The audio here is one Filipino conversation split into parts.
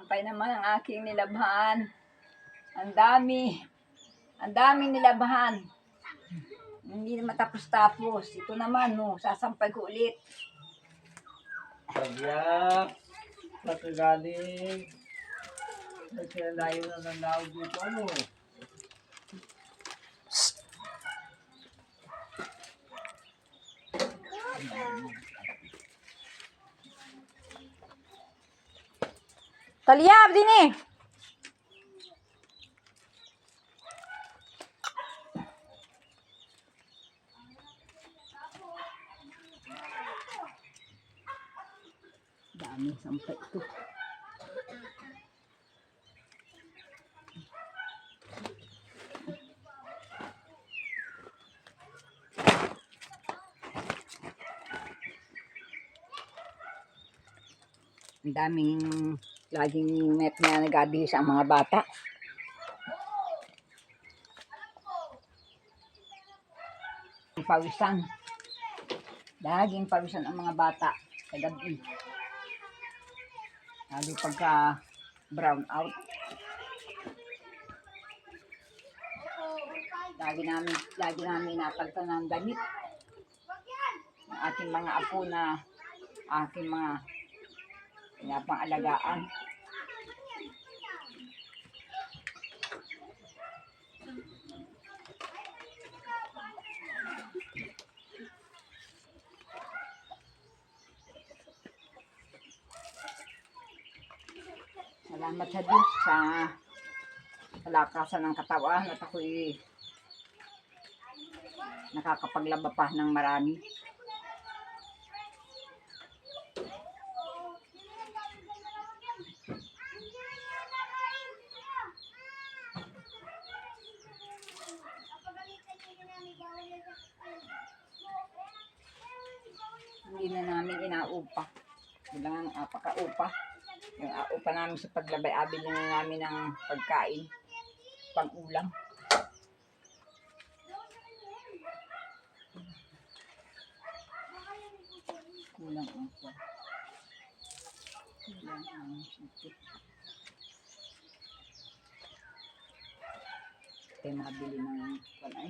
Sampay naman ang aking nilabhan. Ang dami. Ang daming nilabhan. Hindi na matapos-tapos. Ito naman, no, sasampay ko ulit. Pagyak. Patagaling. Nagsinalayo na ng laog dito. Ano? Taliyab din eh. Dami sampay ito. Ang daming laging net na nag-abihis ang mga bata. Pawisan. Laging pawisan ang mga bata sa gabi. Lalo pagka brown out. Lagi namin napagtan ng damit. Ang ating mga apo na aking mga pinapangalagaan. Salamat sa Diyos sa kalakasan ng katawan at ako'y nakakapaglaba pa ng marami. Hindi na namin inaupa. Bilang ang apaka-upa. Yung upa namin sa paglabay, abili na namin ng pagkain, pag-ulam. Kulang ang upa. Kulang ang upa. Kaya mabili ng panay.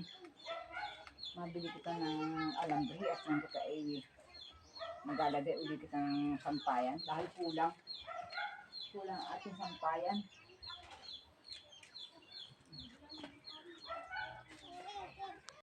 Mabili kita ng alambre at nang kita ay maglalagay ulit kita ng sampayan dahil kulang ang ating sampayan.